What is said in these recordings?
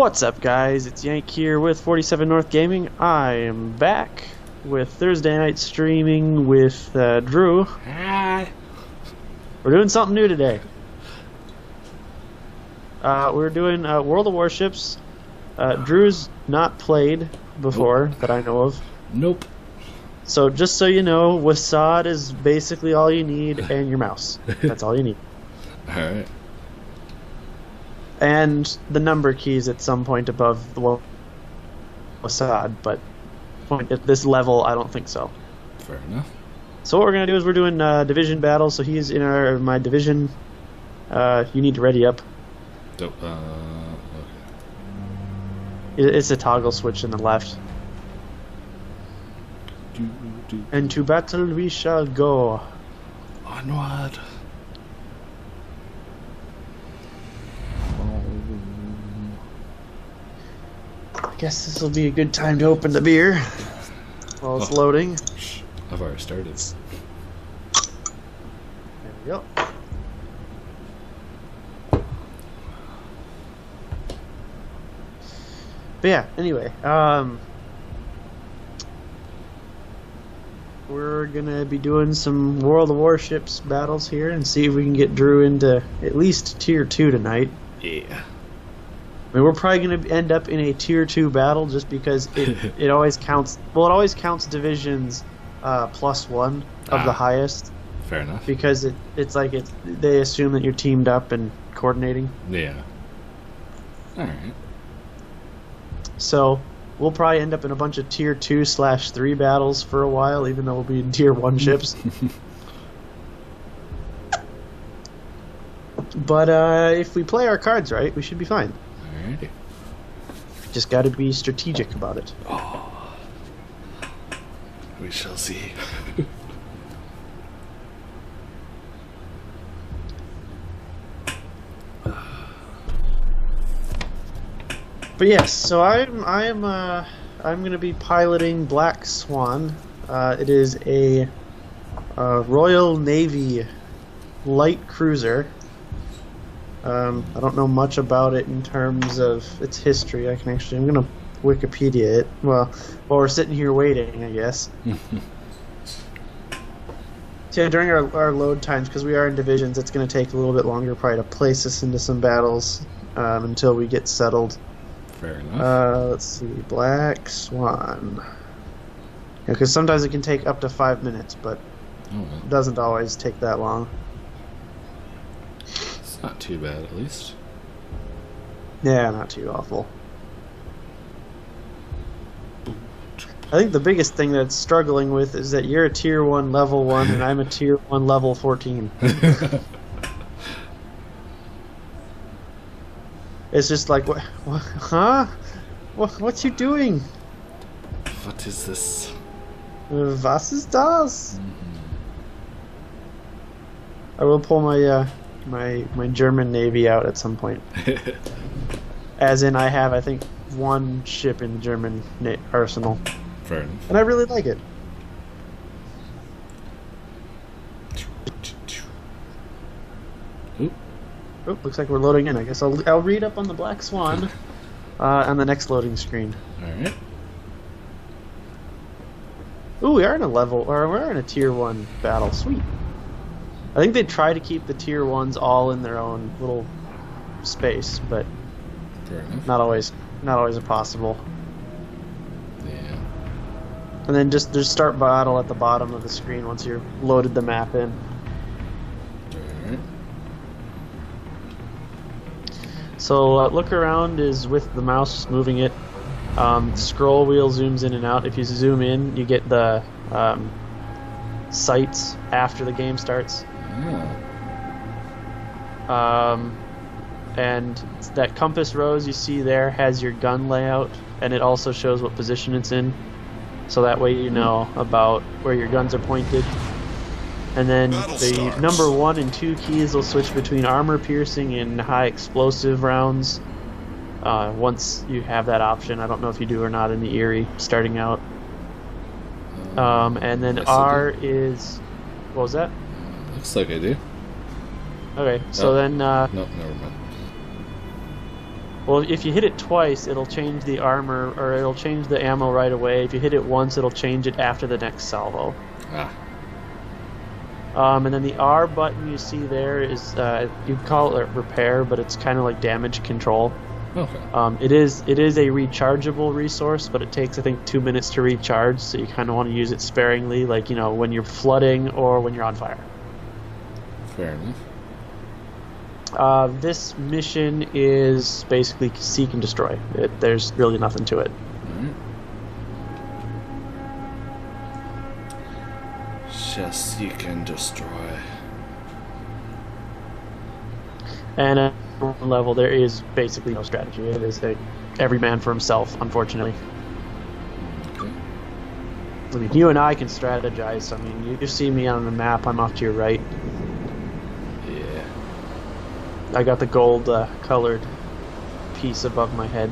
What's up, guys? It's Yank here with 47 North Gaming. I am back with Thursday night streaming with Drew. Hi. We're doing something new today. We're doing World of Warships. Drew's not played before that I know of. Nope. So just so you know, Wasad is basically all you need, and your mouse. That's all you need. Alright. And the number keys at some point above the Wasad, but at this level, I don't think so. Fair enough. So what we're gonna do is we're doing division battles. So he's in my division. You need to ready up. Okay. It's a toggle switch in the left. And to battle we shall go. Onward. I guess this will be a good time to open the beer while it's loading. I've already started. There we go. But yeah, anyway, we're gonna be doing some World of Warships battles here and see if we can get Drew into at least Tier 2 tonight. Yeah. I mean, we're probably going to end up in a Tier 2 battle just because it always counts. Well, it always counts divisions +1 of the highest. Fair enough. Because they assume that you're teamed up and coordinating. Yeah. Alright. So we'll probably end up in a bunch of Tier 2/3 battles for a while, even though we'll be in Tier 1 ships. But if we play our cards right, we should be fine. Alrighty. Just got to be strategic about it. Oh. We shall see. But yes, so I'm gonna be piloting Black Swan. It is a Royal Navy light cruiser. I don't know much about it in terms of its history. I'm gonna Wikipedia it. Well, while we're sitting here waiting, I guess. So yeah, during our load times, because we are in divisions, it's gonna take a little bit longer probably to place us into some battles until we get settled. Fair enough. Let's see, Black Swan. Yeah, because sometimes it can take up to 5 minutes, but it doesn't always take that long. It's not too bad, at least. Yeah, not too awful. I think the biggest thing that's struggling with is that you're a Tier 1 level 1 and I'm a Tier 1 level 14. It's just like, what huh? What you doing? What is this? Was ist das? I will pull my my German Navy out at some point. As in, I have, I think, one ship in the German arsenal. Fair enough. And I really like it. Ooh. Oh, looks like we're loading in. I guess I'll read up on the Black Swan on the next loading screen. Alright. Ooh, we're in a Tier 1 battle. Sweet. I think they try to keep the Tier 1s all in their own little space, but Fair enough. not always possible. Yeah. And then just start battle at the bottom of the screen once you've loaded the map in. Alright. So look around is with the mouse moving it. Scroll wheel zooms in and out. If you zoom in, you get the sights after the game starts. And that compass rose you see there has your gun layout, and it also shows what position it's in. So that way you know about where your guns are pointed. And then the number 1 and 2 keys will switch between armor piercing and high explosive rounds. Once you have that option, I don't know if you do or not in the Erie starting out. And then R is, what was that? Looks like I do. Okay, so then no, never mind. Well, if you hit it twice, it'll change the armor, or it'll change the ammo right away. If you hit it once, it'll change it after the next salvo. Ah. And then the R button you see there is, you'd call it repair, but it's kind of like damage control. Okay. It is a rechargeable resource, but it takes, I think, 2 minutes to recharge, so you kind of want to use it sparingly, like, you know, when you're flooding or when you're on fire. Fair enough. This mission is basically seek and destroy. There's really nothing to it. Alright. Just seek and destroy. And at one level, there is basically no strategy. It is every man for himself, unfortunately. Okay. I mean, you and I can strategize. I mean, you see me on the map. I'm off to your right. Yeah. I got the gold colored piece above my head.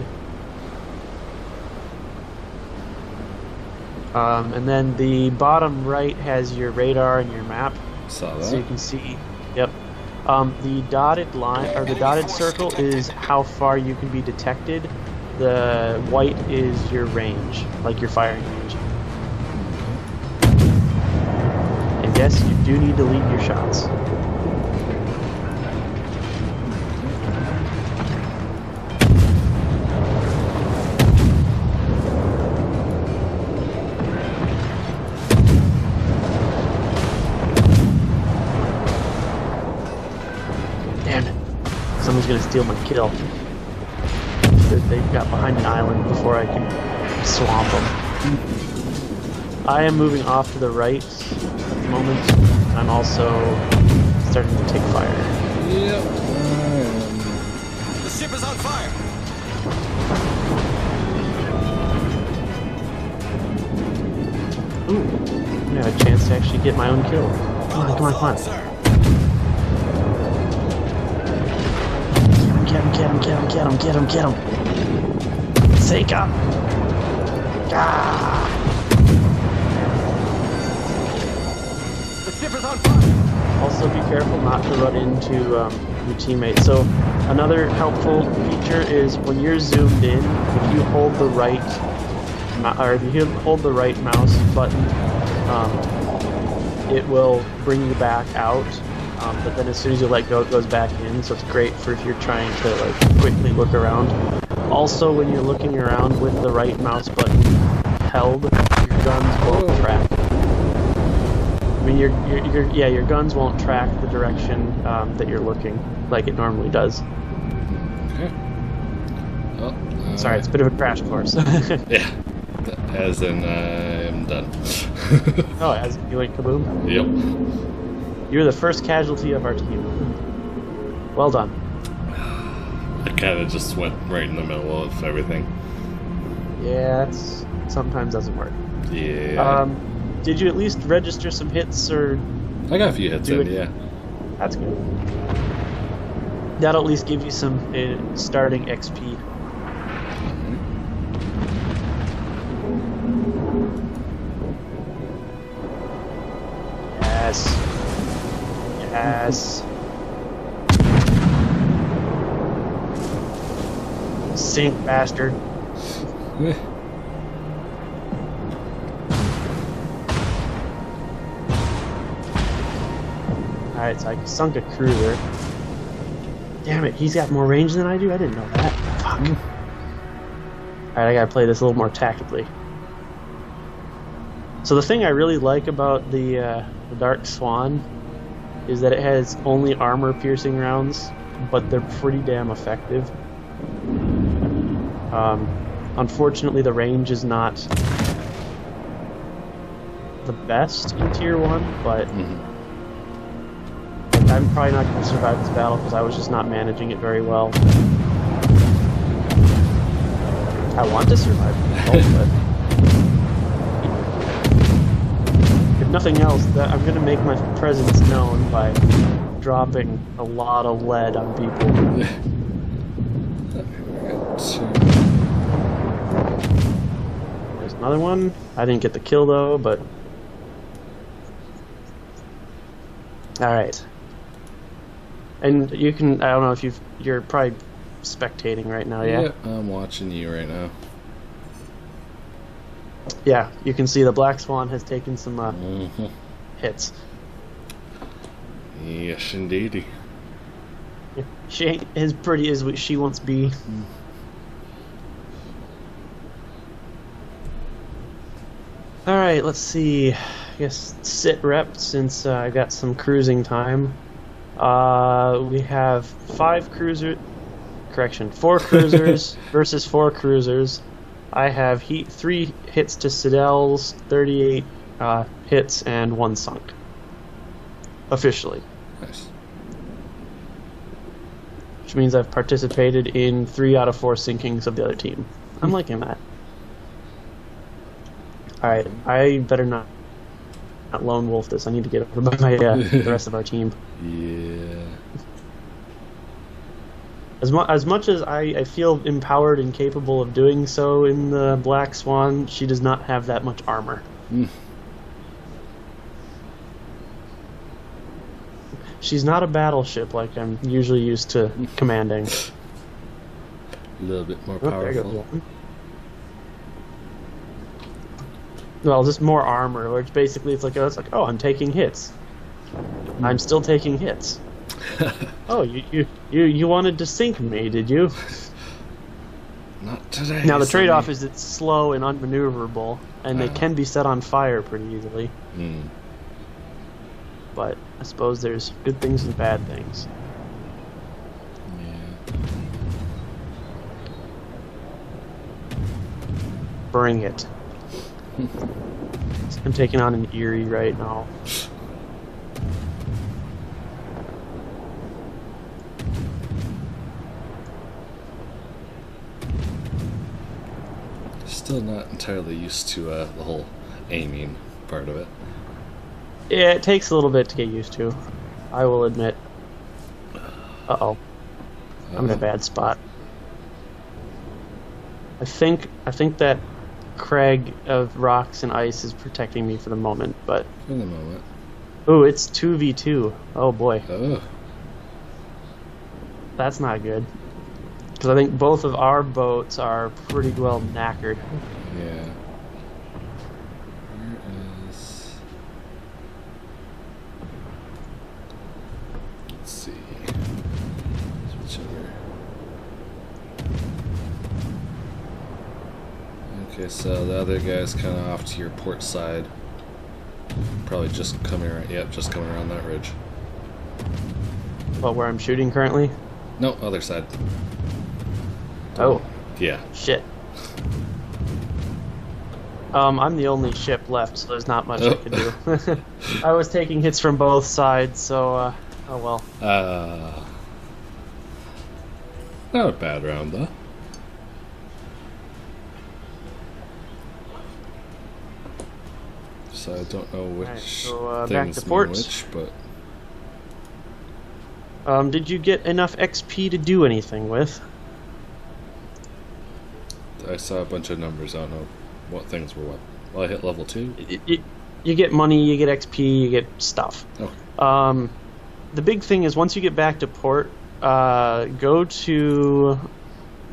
And then the bottom right has your radar and your map. Saw that. So you can see, yep. The dotted line, or the dotted circle, is how far you can be detected. The white is your range, like your firing range. And yes, you do need to lead your shots. Someone's gonna steal my kill. They got behind an island before I can swamp them. I am moving off to the right at the moment. I'm also starting to take fire. Yep. The ship is on fire. Ooh, I have a chance to actually get my own kill. Come on, come on, come on. Get him. Take him. Ah. The ship is on fire. Also be careful not to run into your teammates. So another helpful feature is when you're zoomed in, if you hold the right mouse button, it will bring you back out. But then as soon as you let go, it goes back in, so it's great for if you're trying to like quickly look around. Also, when you're looking around with the right mouse button held, your guns won't track. I mean, your guns won't track the direction that you're looking like it normally does. Okay. Well, Sorry, it's a bit of a crash course. yeah. As in, I'm done. Oh, as you went kaboom? Yep. You're the first casualty of our team. Well done. I kind of just went right in the middle of everything. Yeah, that's sometimes doesn't work. Yeah. Did you at least register some hits, or? I got a few hits in, yeah. That's good. That'll at least give you some starting XP. Yes. Yes. Sink, bastard. Alright, so I sunk a cruiser. Damn it, he's got more range than I do? I didn't know that. Fuck. Alright, I gotta play this a little more tactically. So the thing I really like about the Dark Swan is that it has only armor-piercing rounds, but they're pretty damn effective. Unfortunately, the range is not the best in Tier 1, but I'm probably not going to survive this battle because I was just not managing it very well. I want to survive the battle, but if nothing else, I'm going to make my presence known by dropping a lot of lead on people. There's another one. I didn't get the kill though, but alright. And you can, I don't know if you're probably spectating right now, yeah? I'm watching you right now. Yeah, you can see the Black Swan has taken some hits. Yes, indeedy. Yeah, she ain't as pretty as what she wants to be. Alright, let's see. I guess sit rep since I got some cruising time. We have 4 cruisers versus 4 cruisers. I have 3 hits to Citadels, 38 hits, and 1 sunk. Officially. Nice. Which means I've participated in 3 out of 4 sinkings of the other team. I'm liking that. Alright, I better not lone wolf this. I need to get over by the rest of our team. Yeah. As much as I feel empowered and capable of doing so in the Black Swan, she does not have that much armor. She's not a battleship like I'm usually used to commanding. A little bit more Oh, there you powerful. go. Well, just more armor, which basically it's like, oh, I'm taking hits. I'm still taking hits. Oh, you wanted to sink me, did you? Not today. Now the trade-off Sonny. is it's slow and unmaneuverable, and they can be set on fire pretty easily. But I suppose there's good things and bad things. Yeah. Bring it. I'm taking on an Erie right now. Still not entirely used to the whole aiming part of it. Yeah, it takes a little bit to get used to. I will admit. Uh-oh. I'm in a bad spot. I think that crag of rocks and ice is protecting me for the moment, but... For the moment. Ooh, it's 2v2. Oh boy. Oh. That's not good. Because I think both of our boats are pretty well knackered. Yeah. Where is... Let's see. Switch over. Okay, so the other guy's kind of off to your port side. Probably just coming around. Yep, just coming around that ridge. Well, where I'm shooting currently? No, other side. Oh, Yeah. shit. I'm the only ship left, so there's not much I can do. I was taking hits from both sides, so, oh well. Not a bad round, though. So I don't know which Alright, so, back things to mean ports. which, but Did you get enough XP to do anything with? I saw a bunch of numbers. I don't know what things were what. Well, I hit level 2. You get money, you get XP, you get stuff. Oh. The big thing is once you get back to port, go to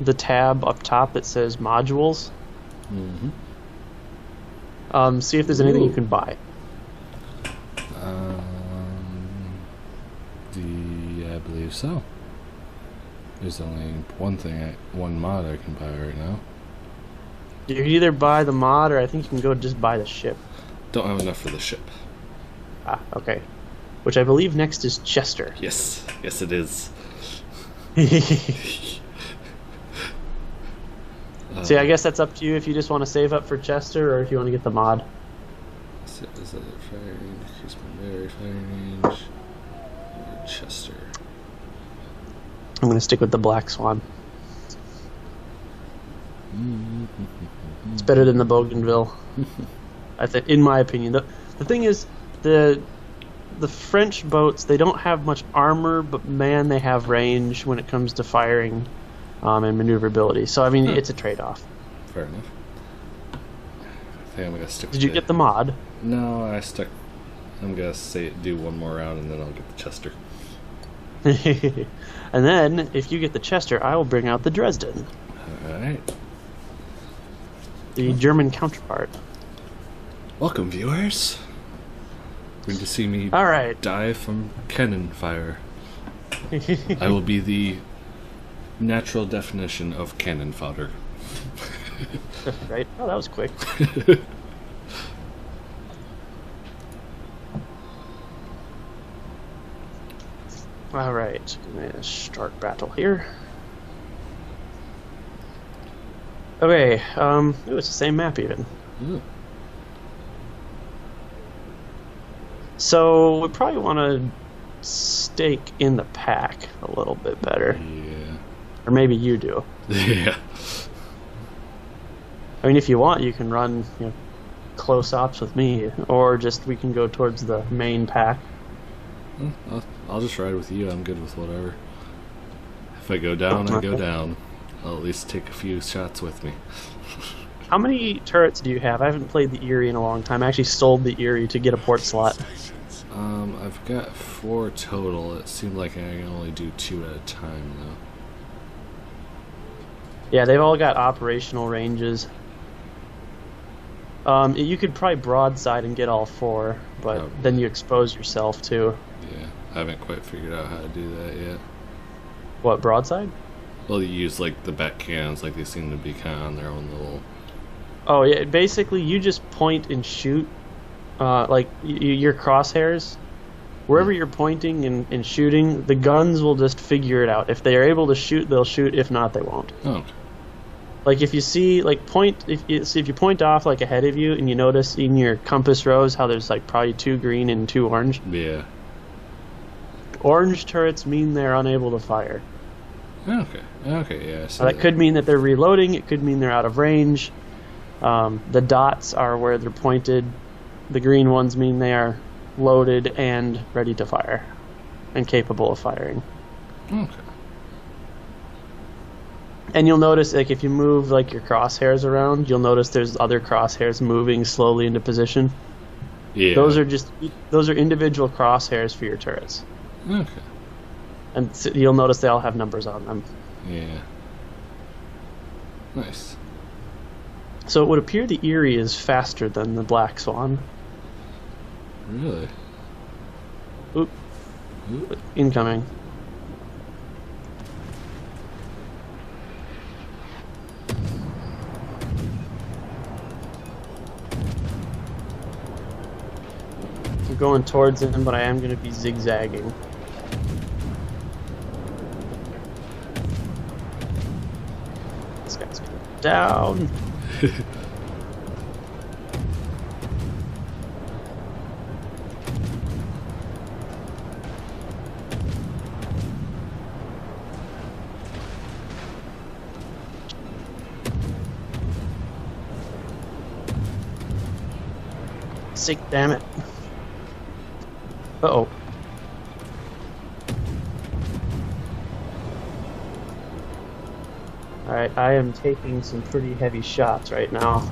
the tab up top that says modules. Mm-hmm. See if there's anything you can buy. I believe so. There's only one mod I can buy right now. You can either buy the mod, or I think you can go just buy the ship. Don't have enough for the ship. Ah, okay. Which I believe next is Chester. Yes, yes it is. See, I guess that's up to you if you just want to save up for Chester, or if you want to get the mod. Is it fire range? Increase my very fire range. Or Chester. I'm going to stick with the Black Swan. It's better than the Bougainville. I think, in my opinion. The thing is, the French boats, they don't have much armor, but man, they have range when it comes to firing and maneuverability. So I mean, it's a trade-off. Fair enough. I think I'm gonna stick. Did you get the mod? No, I stuck. I'm gonna do one more round and then I'll get the Chester. And then, if you get the Chester, I will bring out the Dresden, Alright. the German counterpart. Welcome, viewers. Going to see me All right. die from cannon fire. I will be the natural definition of cannon fodder. Right? Oh, that was quick. All right. Gonna start battle here. Okay. Ooh, it's the same map even. Ooh. So we probably want to stake in the pack a little bit better, Yeah. or maybe you do. Yeah. I mean, if you want, you can run close ops with me, or just we can go towards the main pack. I'll just ride with you. I'm good with whatever. If I go down, I go down. I'll at least take a few shots with me. How many turrets do you have? I haven't played the Erie in a long time. I actually sold the Erie to get a port slot. I've got 4 total. It seemed like I can only do 2 at a time, though. Yeah, they've all got operational ranges. You could probably broadside and get all 4, but then you expose yourself too. Yeah, I haven't quite figured out how to do that yet. What, broadside? Well, you use like the back cannons, like they seem to be kind of on their own little. Oh yeah, basically you just point and shoot, like your crosshairs. Wherever you're pointing and shooting, the guns will just figure it out. If they are able to shoot, they'll shoot. If not, they won't. Oh. Okay. Like if you see, like if you point off like ahead of you, and you notice in your compass rows how there's like probably 2 green and 2 orange. Yeah. Orange turrets mean they're unable to fire. Okay. Okay. Yeah. So that could mean that they're reloading. It could mean they're out of range. The dots are where they're pointed. The green ones mean they are loaded and ready to fire, and capable of firing. Okay. And you'll notice, like, if you move like your crosshairs around, you'll notice there's other crosshairs moving slowly into position. Yeah. Those are individual crosshairs for your turrets. Okay. And you'll notice they all have numbers on them. Yeah. Nice. So it would appear the Erie is faster than the Black Swan. Really? Oop. Ooh. Incoming. I'm going towards him, but I am going to be zigzagging. This guy's going down. Sick, damn it. Uh-oh. Alright, I am taking some pretty heavy shots right now.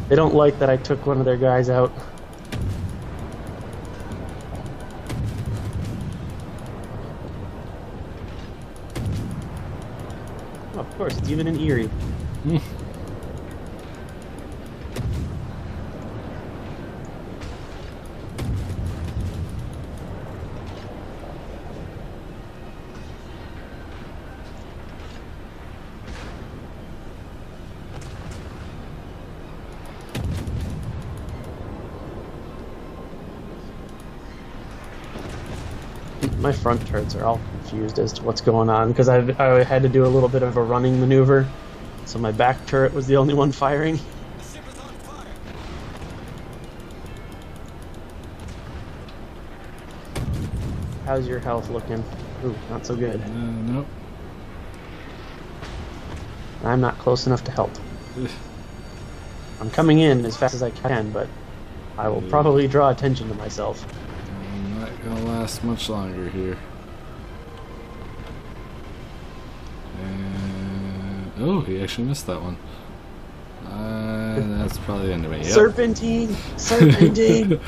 They don't like that I took one of their guys out. Oh, of course, it's even in Erie. My front turrets are all confused as to what's going on because I had to do a little bit of a running maneuver, so my back turret was the only one firing. The ship is on fire. How's your health looking? Ooh, not so good. Nope. I'm not close enough to help. I'm coming in as fast as I can, but I will probably draw attention to myself. I'm not gonna last much longer here. And oh, he actually missed that one. That's probably the end of me. Yep. Serpentine! Serpentine!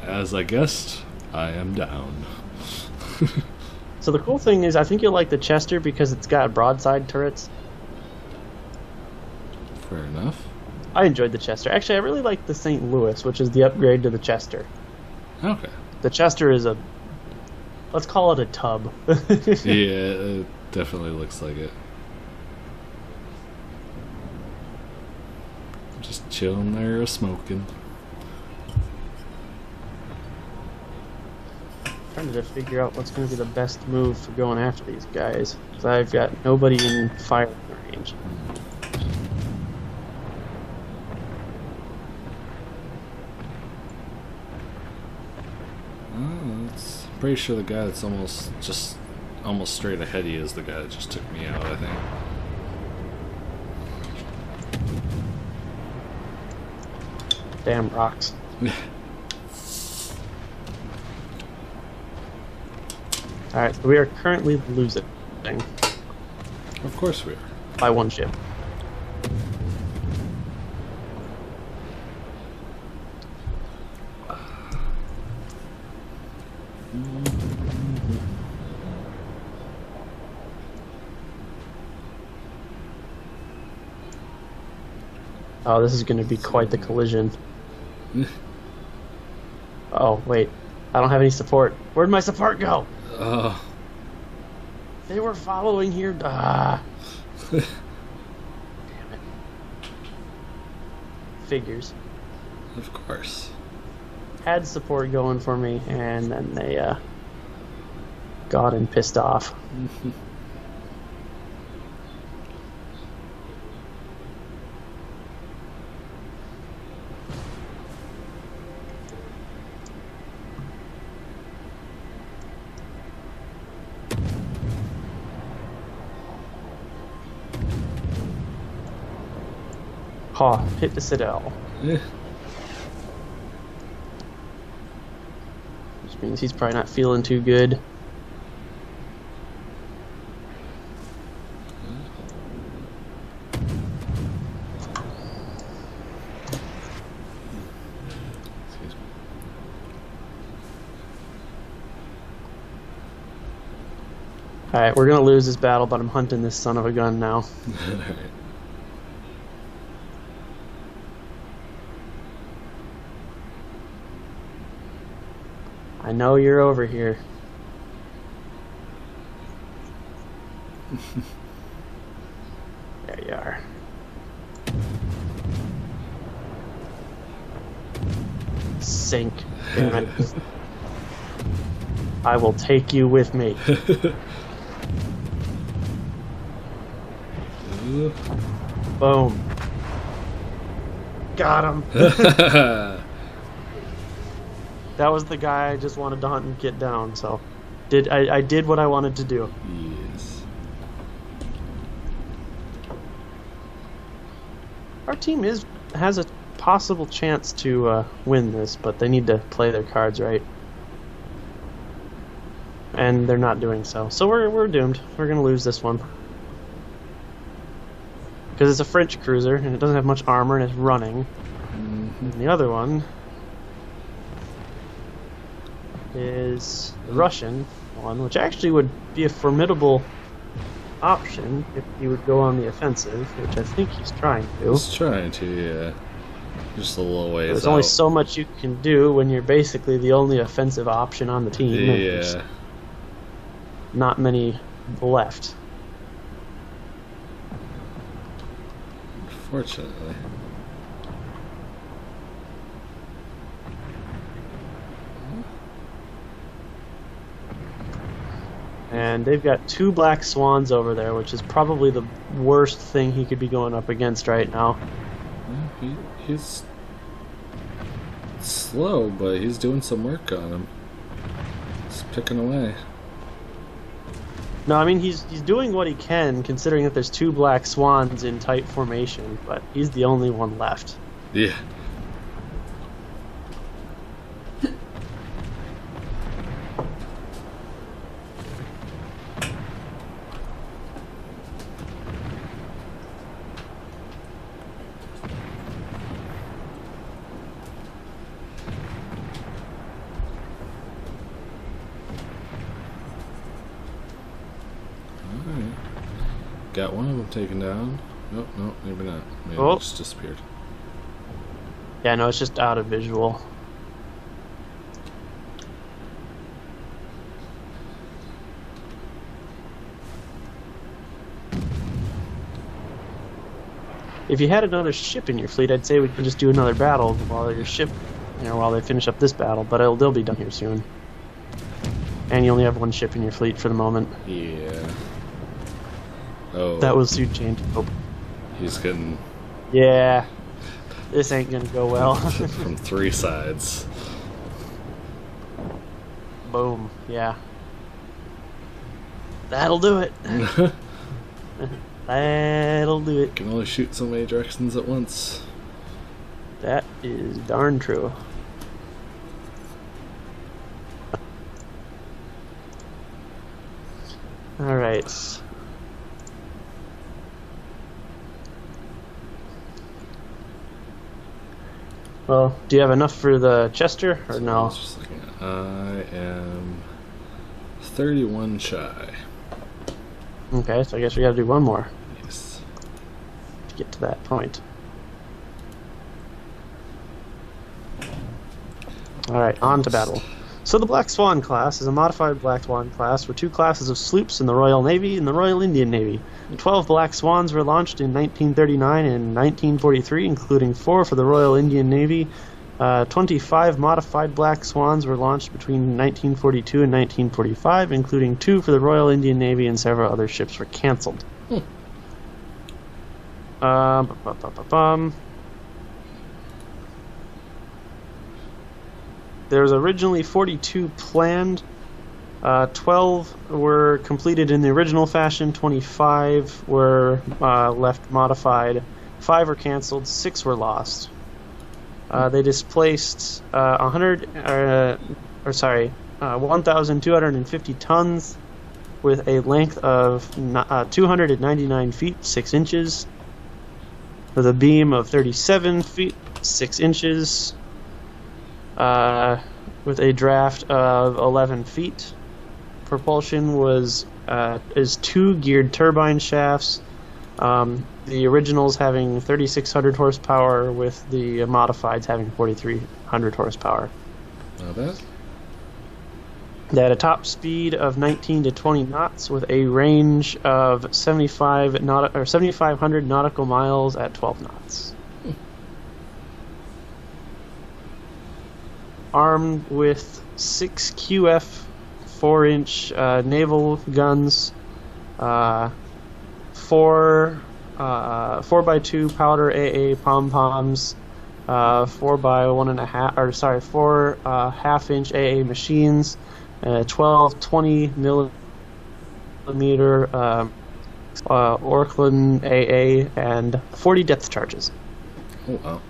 As I guessed, I am down. So the cool thing is, I think you'll like the Chester because it's got broadside turrets. Fair enough. I enjoyed the Chester. Actually, I really like the St. Louis, which is the upgrade to the Chester. Okay. The Chester is a, let's call it a tub. Yeah, it definitely looks like it. Just chilling there, smoking. Trying to figure out what's going to be the best move for going after these guys, because I've got nobody in firing range. It's pretty sure the guy that's almost straight ahead of you is the guy that just took me out, I think. Damn rocks. Alright, so we are currently losing Of course we are. by one ship. Oh, this is going to be quite the collision. Oh, wait. I don't have any support. Where'd my support go? Oh. They were following here. Ah. Damn it. Figures. Of course. Had support going for me, and then they got and pissed off. Ha, hit the Citadel. Yeah. Which means he's probably not feeling too good. Alright, we're gonna lose this battle, but I'm hunting this son of a gun now. Alright. I know you're over here. There you are. Sink. Damn it. I will take you with me. Boom. Got him. That was the guy I just wanted to hunt and get down, so I did what I wanted to do. Yes. Our team has a possible chance to win this, but they need to play their cards right. And they're not doing so. So we're doomed. We're gonna lose this one. Because it's a French cruiser and it doesn't have much armor and it's running. And the other one is the Russian one, which actually would be a formidable option if he would go on the offensive, which I think he's trying to. He's trying to, yeah. Just a little ways There's out. only so much you can do when you're basically the only offensive option on the team. and there's Yeah. not many left. Unfortunately. And they've got two black swans over there, which is probably the worst thing he could be going up against right now. He's slow, but he's doing some work on him. He's picking away. No, I mean he's doing what he can, considering that there's two black swans in tight formation, but he's the only one left. Yeah. Got one of them taken down. Nope, no, maybe not. Maybe Oh. it just disappeared. Yeah, no, it's just out of visual. If you had another ship in your fleet, I'd say we could just do another battle while your ship, while they finish up this battle. But they'll be done here soon. And you only have one ship in your fleet for the moment. Yeah. Oh. That was suit change. Oh. He's getting Yeah. This ain't gonna go well. from 3 sides. Boom. Yeah. That'll do it. That'll do it. Can only shoot so many directions at once. That is darn true. Alright. Well, do you have enough for the Chester, or I no? was just looking at, I am 31 shy. Okay, so I guess we gotta do one more Yes. to get to that point. Alright, on to battle. So the Black Swan class is a modified Black Swan class for 2 classes of sloops in the Royal Navy and the Royal Indian Navy. 12 Black Swans were launched in 1939 and 1943, including 4 for the Royal Indian Navy. 25 modified Black Swans were launched between 1942 and 1945, including 2 for the Royal Indian Navy, and several other ships were cancelled. There was originally 42 planned. 12 were completed in the original fashion. 25 were left modified. 5 were canceled. 6 were lost. They displaced 1,250 tons with a length of 299 feet 6 inches, with a beam of 37 feet 6 inches. With a draft of 11 feet. Propulsion is 2 geared turbine shafts. The originals having 3,600 horsepower, with the modifieds having 4,300 horsepower. Not bad. They had a top speed of 19 to 20 knots, with a range of 7,500 nautical miles at 12 knots. Armed with 6 QF 4-inch naval guns, 4 4x2 powder AA pom-poms, 4 half-inch AA machines, 12 20 millimeter Orklin AA, and 40 depth charges. Oh, wow.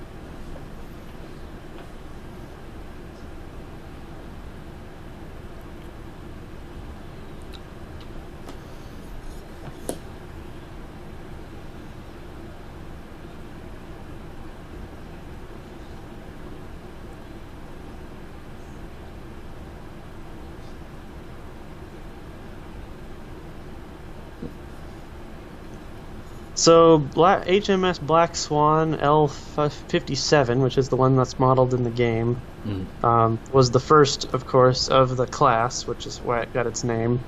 So, HMS Black Swan L-57, which is the one that's modeled in the game, was the first, of course, of the class, which is why it got its name.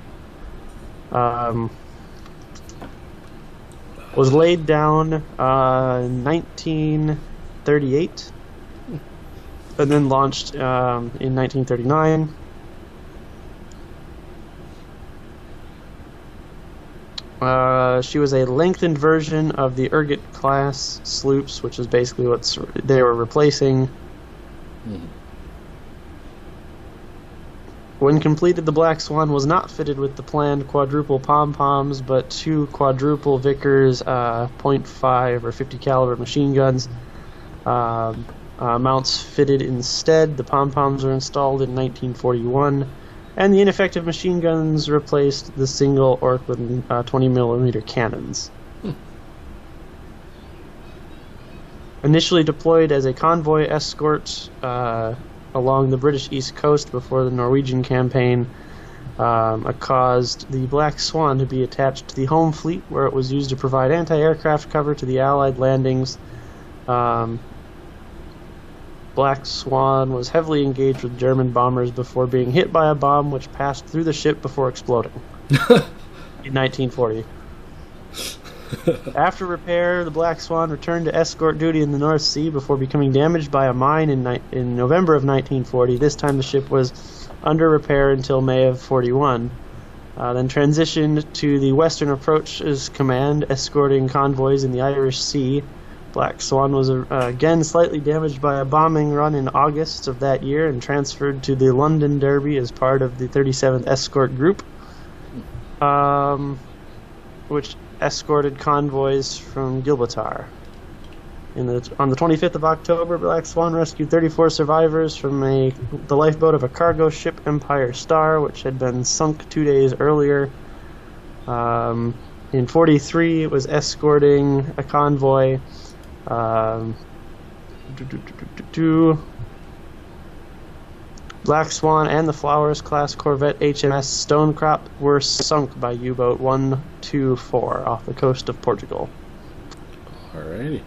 Was laid down in 1938, and then launched in 1939. She was a lengthened version of the Urget class sloops, which is basically what they were replacing. When completed, the Black Swan was not fitted with the planned quadruple pom-poms, but 2 quadruple Vickers .5 or 50 caliber machine guns. Mounts fitted instead. The pom-poms were installed in 1941. And the ineffective machine guns replaced the single Orklin 20mm cannons. Initially deployed as a convoy escort along the British East Coast before the Norwegian campaign, It caused the Black Swan to be attached to the home fleet, where it was used to provide anti-aircraft cover to the Allied landings. Black Swan was heavily engaged with German bombers before being hit by a bomb which passed through the ship before exploding in 1940. After repair, the Black Swan returned to escort duty in the North Sea before becoming damaged by a mine in November of 1940. This time the ship was under repair until May of 41. Then transitioned to the Western Approaches Command, escorting convoys in the Irish Sea. Black Swan was again slightly damaged by a bombing run in August of that year and transferred to the London Derby as part of the 37th Escort Group, which escorted convoys from Gibraltar. On the 25th of October, Black Swan rescued 34 survivors from the lifeboat of a cargo ship, Empire Star, which had been sunk 2 days earlier. In 43, it was escorting a convoy. Black Swan and the Flowers-class corvette HMS Stonecrop were sunk by U-boat 124 off the coast of Portugal. Alrighty.